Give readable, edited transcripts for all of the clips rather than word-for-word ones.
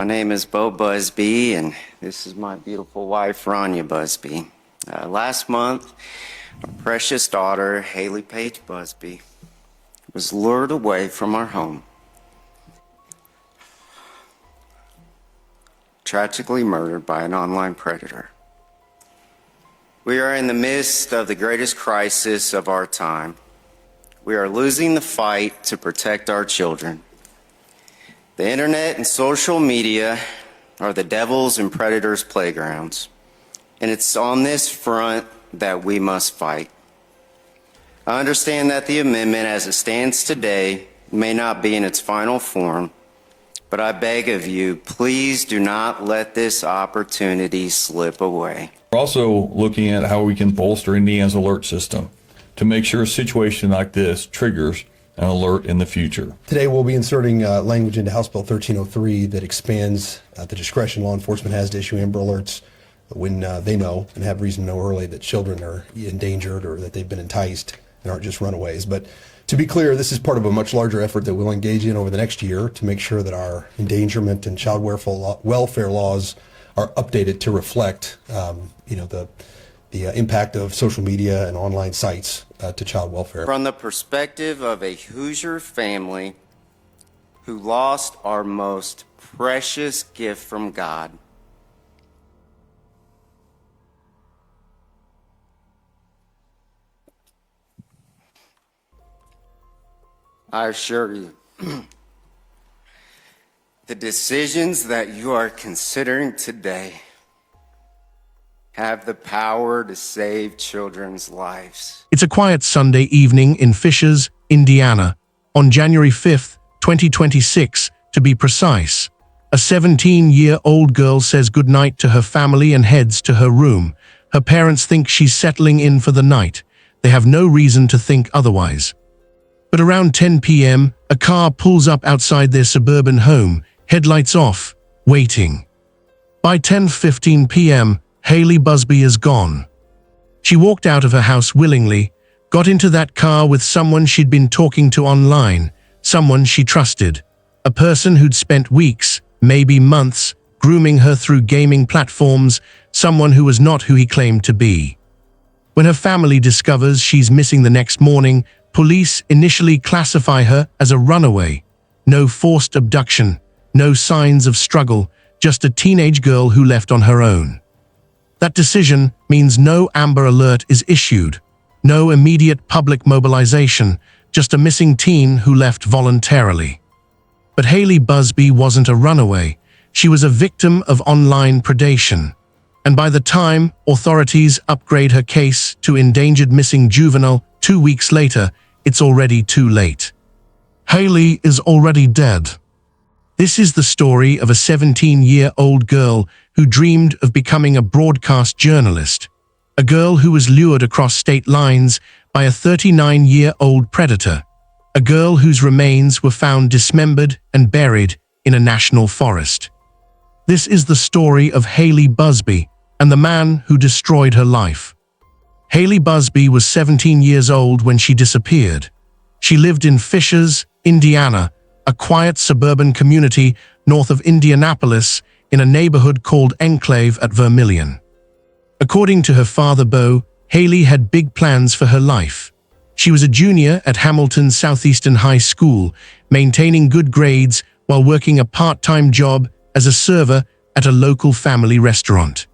My name is Bo Buzbee, and this is my beautiful wife, Ranya Buzbee. Last month, our precious daughter, Hailey Paige Buzbee, was lured away from our home, tragically murdered by an online predator. We are in the midst of the greatest crisis of our time. We are losing the fight to protect our children. The internet and social media are the devil's and predators' playgrounds, and it's on this front that we must fight. I understand that the amendment as it stands today may not be in its final form, but I beg of you, please do not let this opportunity slip away. We're also looking at how we can bolster Indiana's alert system to make sure a situation like this triggers an alert in the future. Today we'll be inserting language into House Bill 1303 that expands the discretion law enforcement has to issue Amber Alerts when they know and have reason to know early that children are endangered or that they've been enticed and aren't just runaways. But to be clear, this is part of a much larger effort that we'll engage in over the next year to make sure that our endangerment and child welfare laws are updated to reflect the impact of social media and online sites to child welfare. From the perspective of a Hoosier family who lost our most precious gift from God, I assure you, the decisions that you are considering today have the power to save children's lives. It's a quiet Sunday evening in Fishers, Indiana, on January 5th, 2026, to be precise. A 17-year-old girl says goodnight to her family and heads to her room. Her parents think she's settling in for the night. They have no reason to think otherwise. But around 10 p.m., a car pulls up outside their suburban home, headlights off, waiting. By 10:15 p.m., Hailey Buzbee is gone. She walked out of her house willingly, got into that car with someone she'd been talking to online, someone she trusted, a person who'd spent weeks, maybe months, grooming her through gaming platforms, someone who was not who he claimed to be. When her family discovers she's missing the next morning, police initially classify her as a runaway. No forced abduction, no signs of struggle, just a teenage girl who left on her own. That decision means no Amber Alert is issued, no immediate public mobilization, just a missing teen who left voluntarily. But Hailey Buzbee wasn't a runaway. She was a victim of online predation. And by the time authorities upgrade her case to endangered missing juvenile 2 weeks later, it's already too late. Hailey is already dead. This is the story of a 17-year-old girl who dreamed of becoming a broadcast journalist, a girl who was lured across state lines by a 39-year-old predator, a girl whose remains were found dismembered and buried in a national forest. This is the story of Hailey Buzbee and the man who destroyed her life. Hailey Buzbee was 17 years old when she disappeared. She lived in Fishers, Indiana, a quiet suburban community north of Indianapolis in a neighborhood called Enclave at Vermilion. According to her father, Bo, Hailey had big plans for her life. She was a junior at Hamilton's Southeastern High School, maintaining good grades while working a part-time job as a server at a local family restaurant.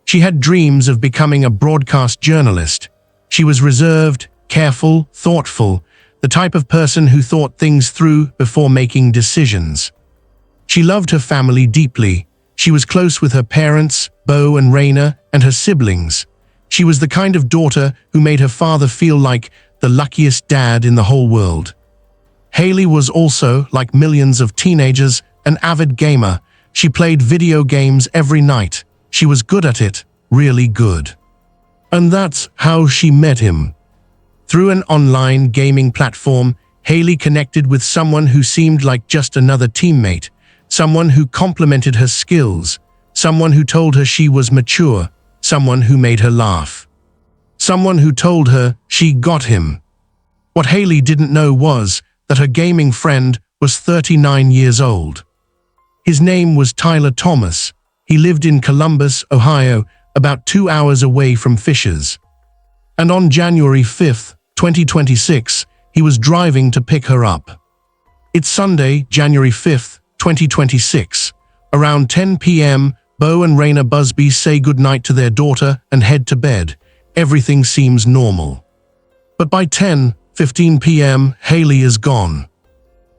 She had dreams of becoming a broadcast journalist. She was reserved, careful, thoughtful, the type of person who thought things through before making decisions. She loved her family deeply. She was close with her parents, Bo and Raina, and her siblings. She was the kind of daughter who made her father feel like the luckiest dad in the whole world. Hailey was also, like millions of teenagers, an avid gamer. She played video games every night. She was good at it, really good. And that's how she met him. Through an online gaming platform, Hailey connected with someone who seemed like just another teammate, someone who complimented her skills, someone who told her she was mature, someone who made her laugh, someone who told her she got him. What Hailey didn't know was that her gaming friend was 39 years old. His name was Tyler Thomas. He lived in Columbus, Ohio, about 2 hours away from Fishers. And on January 5, 2026, he was driving to pick her up. It's Sunday, January 5, 2026. Around 10 p.m., Bo and Raina Buzbee say goodnight to their daughter and head to bed. Everything seems normal. But by 10:15 p.m., Hailey is gone.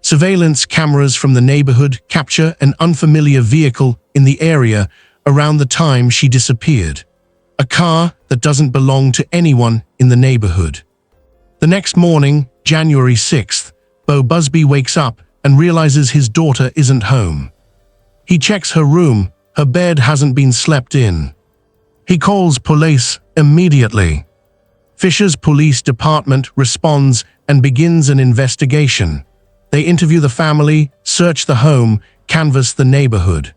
Surveillance cameras from the neighborhood capture an unfamiliar vehicle in the area around the time she disappeared. A car that doesn't belong to anyone in the neighborhood. The next morning, January 6th, Bo Buzbee wakes up and realizes his daughter isn't home. He checks her room. Her bed hasn't been slept in. He calls police immediately. Fishers Police Department responds and begins an investigation. They interview the family, search the home, canvass the neighborhood.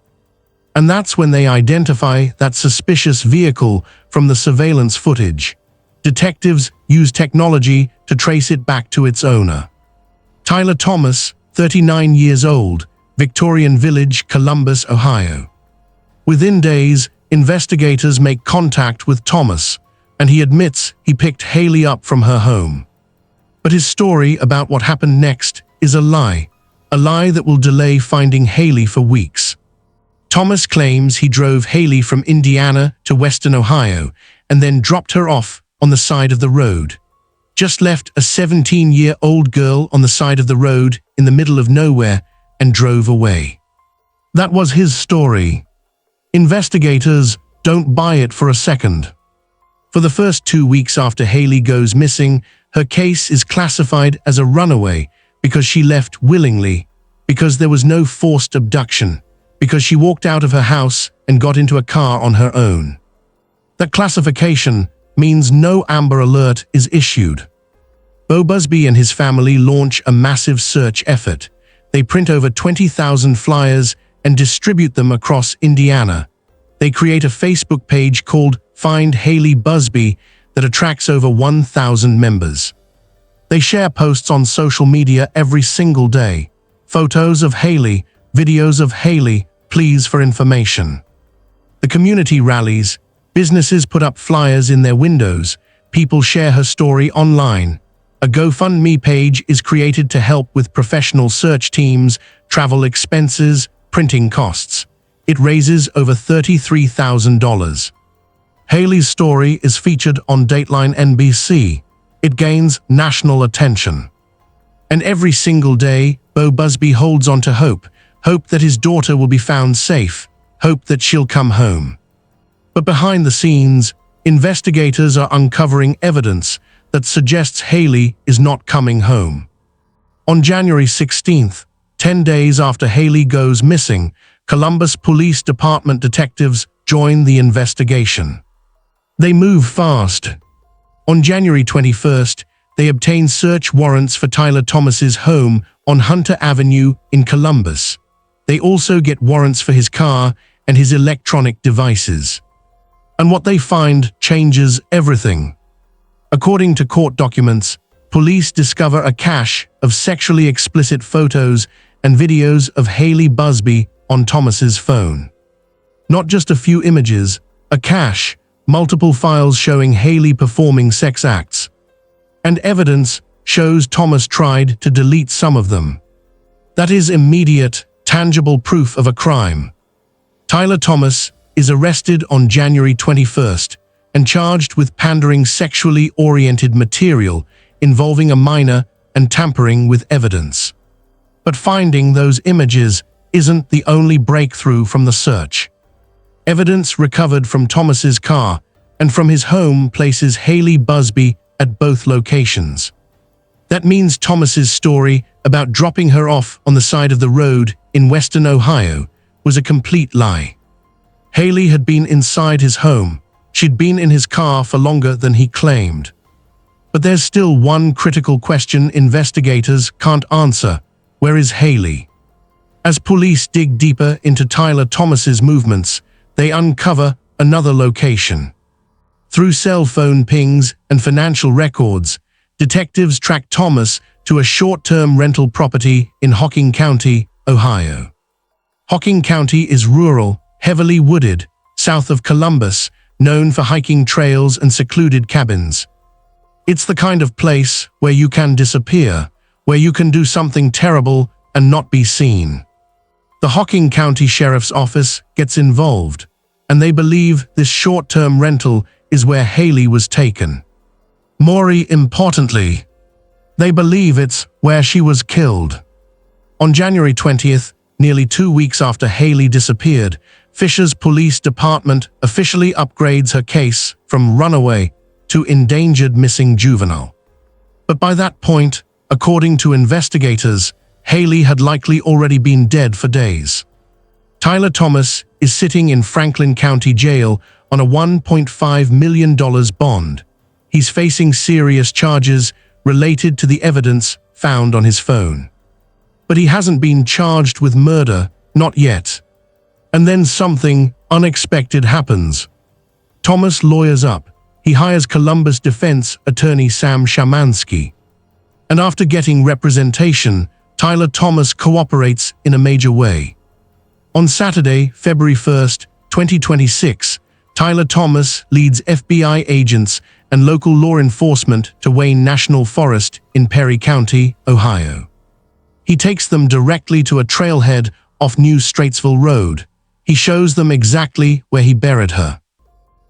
And that's when they identify that suspicious vehicle from the surveillance footage. Detectives use technology to trace it back to its owner. Tyler Thomas, 39 years old, Victorian Village, Columbus, Ohio. Within days, investigators make contact with Thomas, and he admits he picked Hailey up from her home. But his story about what happened next is a lie that will delay finding Hailey for weeks. Thomas claims he drove Hailey from Indiana to Western Ohio and then dropped her off on the side of the road. Just left a 17-year-old girl on the side of the road in the middle of nowhere and drove away. That was his story. Investigators don't buy it for a second. For the first 2 weeks after Hailey goes missing, her case is classified as a runaway because she left willingly, because there was no forced abduction, because she walked out of her house and got into a car on her own. That classification means no Amber Alert is issued. Bo Buzbee and his family launch a massive search effort. They print over 20,000 flyers and distribute them across Indiana. They create a Facebook page called Find Hailey Buzbee that attracts over 1,000 members. They share posts on social media every single day. Photos of Hailey, videos of Hailey, pleas for information. The community rallies. Businesses put up flyers in their windows. People share her story online. A GoFundMe page is created to help with professional search teams, travel expenses, printing costs. It raises over $33,000. Hailey's story is featured on Dateline NBC. It gains national attention. And every single day, Bo Buzbee holds on to hope that his daughter will be found safe, hope that she'll come home. But behind the scenes, investigators are uncovering evidence that suggests Hailey is not coming home. On January 16th, 10 days after Hailey goes missing, Columbus Police Department detectives join the investigation. They move fast. On January 21st, they obtain search warrants for Tyler Thomas's home on Hunter Avenue in Columbus. They also get warrants for his car and his electronic devices. And what they find changes everything. According to court documents, police discover a cache of sexually explicit photos and videos of Hailey Buzbee on Thomas's phone. Not just a few images, a cache, multiple files showing Hailey performing sex acts. And evidence shows Thomas tried to delete some of them. That is immediate, tangible proof of a crime. Tyler Thomas is arrested on January 21st and charged with pandering sexually oriented material involving a minor and tampering with evidence. But finding those images isn't the only breakthrough from the search. Evidence recovered from Thomas's car and from his home places Hailey Buzbee at both locations. That means Thomas's story about dropping her off on the side of the road in Western Ohio was a complete lie. Hailey had been inside his home. She'd been in his car for longer than he claimed. But there's still one critical question investigators can't answer. Where is Hailey? As police dig deeper into Tyler Thomas's movements, they uncover another location. Through cell phone pings and financial records, detectives track Thomas to a short-term rental property in Hocking County, Ohio. Hocking County is rural, heavily wooded, south of Columbus, known for hiking trails and secluded cabins. It's the kind of place where you can disappear, where you can do something terrible and not be seen. The Hocking County Sheriff's Office gets involved, and they believe this short-term rental is where Hailey was taken. More importantly, they believe it's where she was killed. On January 20th, nearly 2 weeks after Hailey disappeared, Fisher's police department officially upgrades her case from runaway to endangered missing juvenile. But by that point, according to investigators, Hailey had likely already been dead for days. Tyler Thomas is sitting in Franklin County Jail on a $1.5 million bond. He's facing serious charges related to the evidence found on his phone. But he hasn't been charged with murder, not yet. And then something unexpected happens. Thomas lawyers up. He hires Columbus defense attorney Sam Shamansky. And after getting representation, Tyler Thomas cooperates in a major way. On Saturday, February 1st, 2026, Tyler Thomas leads FBI agents and local law enforcement to Wayne National Forest in Perry County, Ohio. He takes them directly to a trailhead off New Straitsville Road. He shows them exactly where he buried her.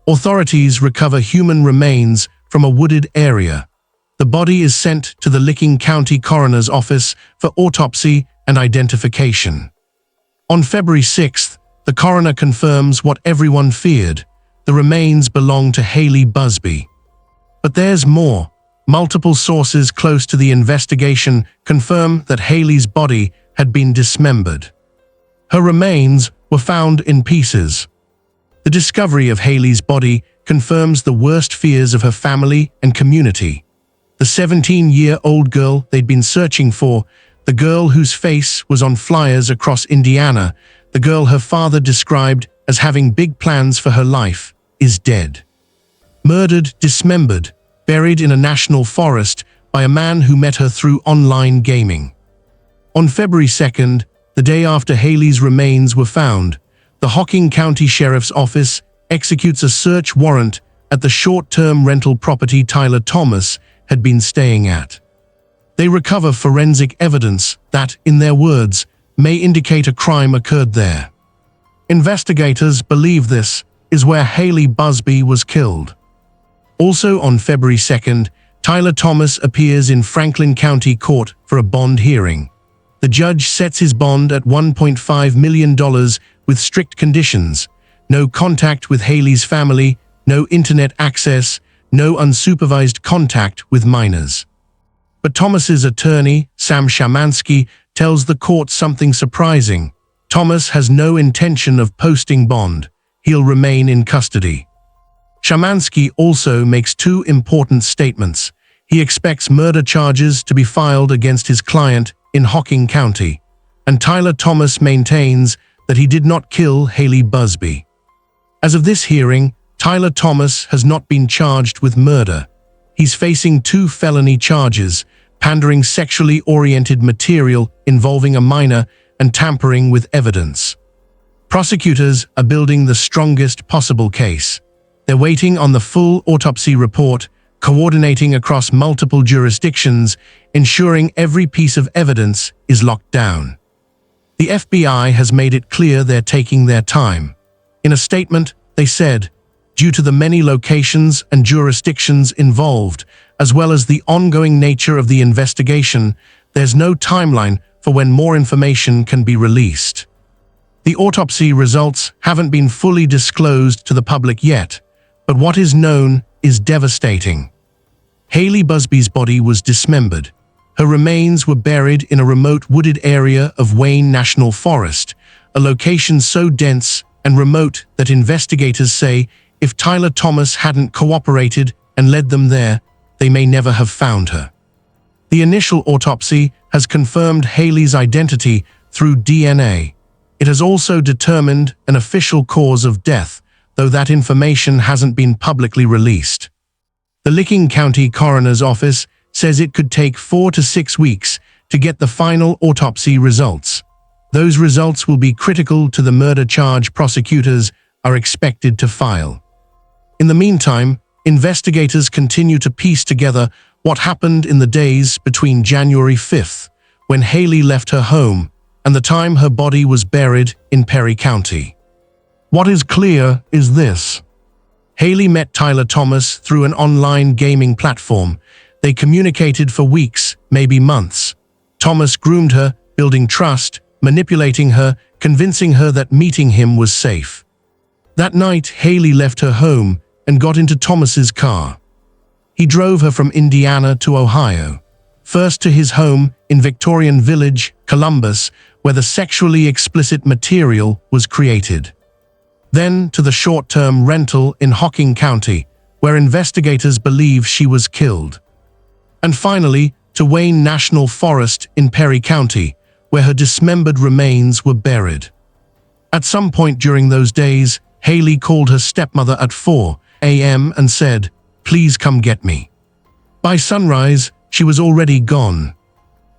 Authorities recover human remains from a wooded area. The body is sent to the Licking County Coroner's Office for autopsy and identification. On February 6th, the coroner confirms what everyone feared. The remains belong to Hailey Buzbee. But there's more. Multiple sources close to the investigation confirm that Hailey's body had been dismembered. Her remains were found in pieces. The discovery of Hailey's body confirms the worst fears of her family and community. The 17-year-old girl they'd been searching for, the girl whose face was on flyers across Indiana, the girl her father described as having big plans for her life, is dead. Murdered, dismembered, buried in a national forest by a man who met her through online gaming. On February 2nd, the day after Hailey's remains were found, the Hocking County Sheriff's Office executes a search warrant at the short-term rental property Tyler Thomas had been staying at. They recover forensic evidence that, in their words, may indicate a crime occurred there. Investigators believe this is where Hailey Buzbee was killed. Also on February 2nd, Tyler Thomas appears in Franklin County Court for a bond hearing. The judge sets his bond at $1.5 million with strict conditions: no contact with Hailey's family, no internet access, no unsupervised contact with minors. But Thomas's attorney, Sam Shamansky, tells the court something surprising. Thomas has no intention of posting bond. He'll remain in custody. Shamansky also makes two important statements. He expects murder charges to be filed against his client in Hocking County, and Tyler Thomas maintains that he did not kill Hailey Buzbee. As of this hearing, Tyler Thomas has not been charged with murder. He's facing 2 felony charges: pandering sexually oriented material involving a minor and tampering with evidence. Prosecutors are building the strongest possible case. They're waiting on the full autopsy report, coordinating across multiple jurisdictions, ensuring every piece of evidence is locked down. The FBI has made it clear they're taking their time. In a statement, they said, due to the many locations and jurisdictions involved, as well as the ongoing nature of the investigation, there's no timeline for when more information can be released. The autopsy results haven't been fully disclosed to the public yet, but what is known is devastating. Hailey Buzbee's body was dismembered. Her remains were buried in a remote wooded area of Wayne National Forest, a location so dense and remote that investigators say if Tyler Thomas hadn't cooperated and led them there, they may never have found her. The initial autopsy has confirmed Hailey's identity through DNA. It has also determined an official cause of death, though that information hasn't been publicly released. The Licking County Coroner's Office says it could take 4 to 6 weeks to get the final autopsy results. Those results will be critical to the murder charge prosecutors are expected to file. In the meantime, investigators continue to piece together what happened in the days between January 5th, when Hailey left her home, and the time her body was buried in Perry County. What is clear is this. Hailey met Tyler Thomas through an online gaming platform. They communicated for weeks, maybe months. Thomas groomed her, building trust, manipulating her, convincing her that meeting him was safe. That night, Hailey left her home and got into Thomas's car. He drove her from Indiana to Ohio, first to his home in Victorian Village, Columbus, where the sexually explicit material was created. Then to the short-term rental in Hocking County, where investigators believe she was killed. And finally, to Wayne National Forest in Perry County, where her dismembered remains were buried. At some point during those days, Hailey called her stepmother at 4 a.m. and said, "Please come get me." By sunrise, she was already gone.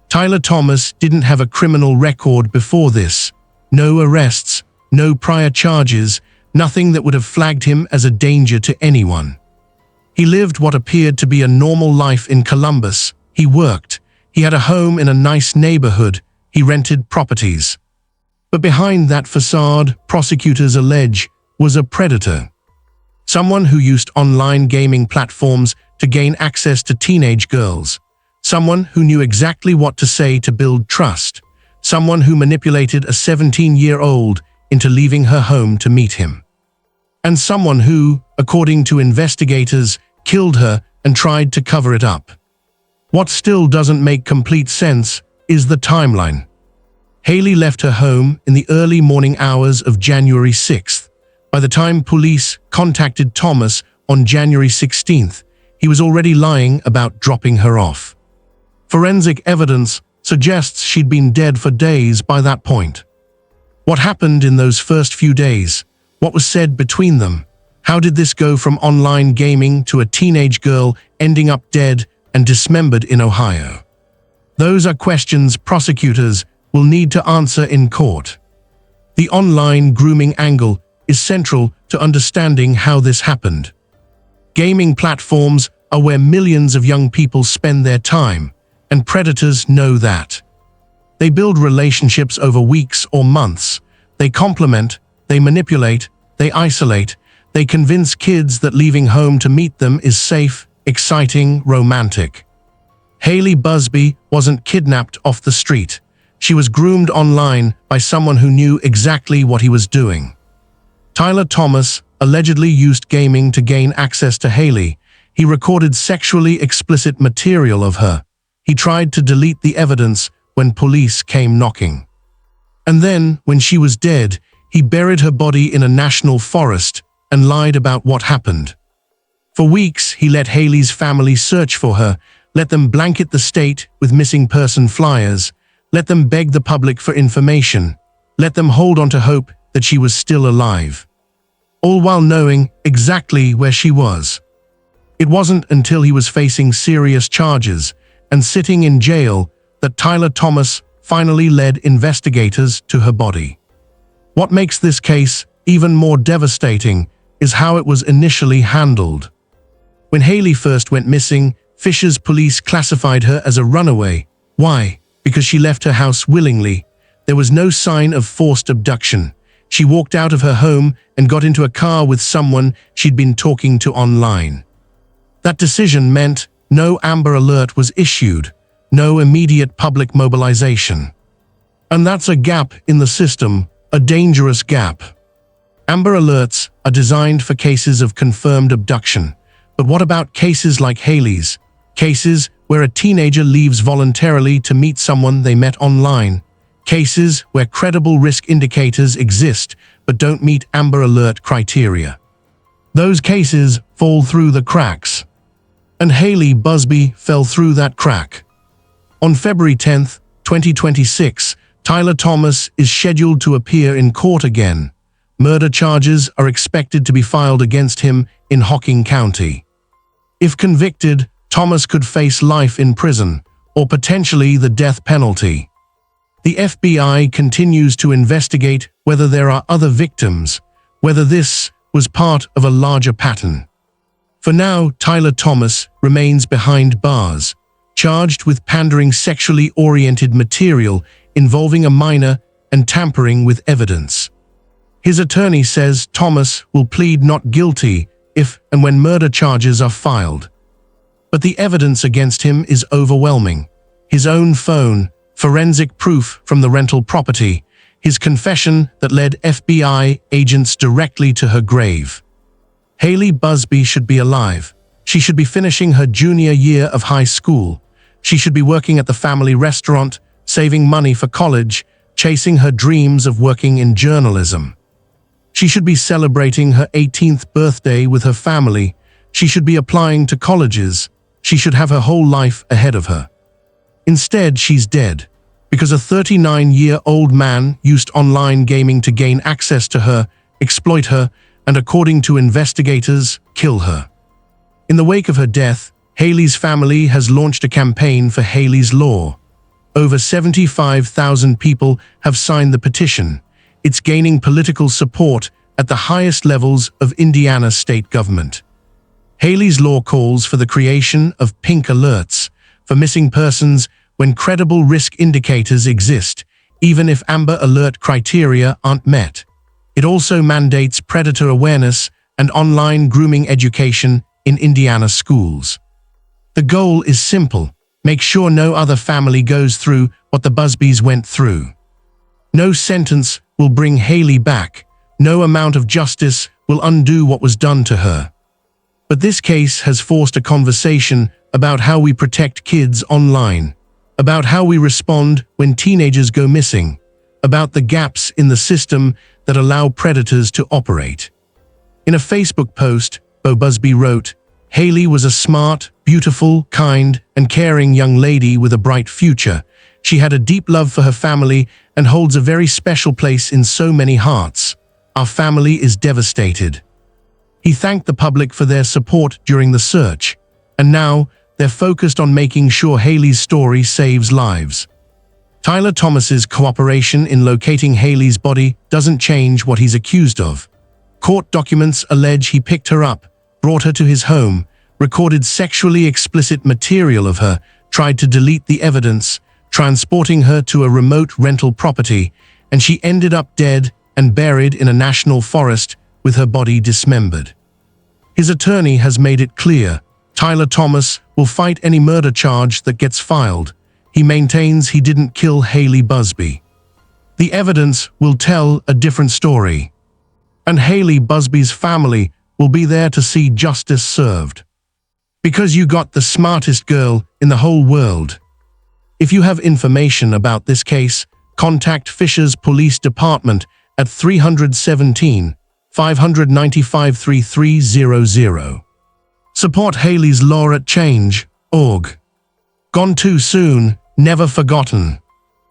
Tyler Thomas didn't have a criminal record before this. No arrests, no prior charges, nothing that would have flagged him as a danger to anyone. He lived what appeared to be a normal life in Columbus. He worked. He had a home in a nice neighborhood. He rented properties. But behind that facade, prosecutors allege, was a predator. Someone who used online gaming platforms to gain access to teenage girls. Someone who knew exactly what to say to build trust. Someone who manipulated a 17-year-old into leaving her home to meet him. And someone who, according to investigators, killed her and tried to cover it up. What still doesn't make complete sense is the timeline. Hailey left her home in the early morning hours of January 6th. By the time police contacted Thomas on January 16th, he was already lying about dropping her off. Forensic evidence suggests she'd been dead for days by that point. What happened in those first few days? What was said between them? How did this go from online gaming to a teenage girl ending up dead and dismembered in Ohio? Those are questions prosecutors will need to answer in court. The online grooming angle is central to understanding how this happened. Gaming platforms are where millions of young people spend their time, and predators know that. They build relationships over weeks or months. They complement, they manipulate, they isolate, they convince kids that leaving home to meet them is safe, exciting, romantic. Hailey Buzbee wasn't kidnapped off the street. She was groomed online by someone who knew exactly what he was doing. Tyler Thomas allegedly used gaming to gain access to Hailey. He recorded sexually explicit material of her. He tried to delete the evidence when police came knocking. And then, when she was dead, he buried her body in a national forest and lied about what happened. For weeks, he let Hailey's family search for her, let them blanket the state with missing person flyers, let them beg the public for information, let them hold on to hope that she was still alive. All while knowing exactly where she was. It wasn't until he was facing serious charges and sitting in jail that Tyler Thomas finally led investigators to her body. What makes this case even more devastating is how it was initially handled. When Hailey first went missing, Fishers police classified her as a runaway. Why? Because she left her house willingly. There was no sign of forced abduction. She walked out of her home and got into a car with someone she'd been talking to online. That decision meant no Amber Alert was issued, no immediate public mobilization. And that's a gap in the system, a dangerous gap. Amber Alerts are designed for cases of confirmed abduction. But what about cases like Hailey's? Cases where a teenager leaves voluntarily to meet someone they met online. Cases where credible risk indicators exist but don't meet Amber Alert criteria. Those cases fall through the cracks. And Hailey Buzbee fell through that crack. On February 10, 2026, Tyler Thomas is scheduled to appear in court again. Murder charges are expected to be filed against him in Hocking County. If convicted, Thomas could face life in prison, or potentially the death penalty. The FBI continues to investigate whether there are other victims, whether this was part of a larger pattern. For now, Tyler Thomas remains behind bars, charged with pandering sexually oriented material involving a minor and tampering with evidence. His attorney says Thomas will plead not guilty if and when murder charges are filed. But the evidence against him is overwhelming. His own phone, forensic proof from the rental property, his confession that led FBI agents directly to her grave. Hailey Buzbee should be alive. She should be finishing her junior year of high school. She should be working at the family restaurant, saving money for college, chasing her dreams of working in journalism. She should be celebrating her 18th birthday with her family. She should be applying to colleges. She should have her whole life ahead of her. Instead, she's dead because a 39-year-old man used online gaming to gain access to her, exploit her, and according to investigators, kill her. In the wake of her death, Hailey's family has launched a campaign for Hailey's Law. Over 75,000 people have signed the petition. It's gaining political support at the highest levels of Indiana state government. Hailey's Law calls for the creation of pink alerts for missing persons when credible risk indicators exist, even if Amber Alert criteria aren't met. It also mandates predator awareness and online grooming education in Indiana schools. The goal is simple: make sure no other family goes through what the Buzbees went through. No sentence will bring Hailey back. No amount of justice will undo what was done to her. But this case has forced a conversation about how we protect kids online, about how we respond when teenagers go missing, about the gaps in the system that allow predators to operate. In a Facebook post, Bo Buzbee wrote, "Hailey was a smart, beautiful, kind, and caring young lady with a bright future. She had a deep love for her family and holds a very special place in so many hearts. Our family is devastated." He thanked the public for their support during the search, and now they're focused on making sure Hailey's story saves lives. Tyler Thomas's cooperation in locating Hailey's body doesn't change what he's accused of. Court documents allege he picked her up, brought her to his home, recorded sexually explicit material of her, tried to delete the evidence, transporting her to a remote rental property, and she ended up dead and buried in a national forest with her body dismembered. His attorney has made it clear Tyler Thomas will fight any murder charge that gets filed. He maintains he didn't kill Hailey Buzbee. The evidence will tell a different story, and Hailey Buzbee's family will be there to see justice served. Because you got the smartest girl in the whole world. If you have information about this case, contact Fishers Police Department at 317-595-3300. Support Hailey's Law at change.org. Gone too soon, never forgotten.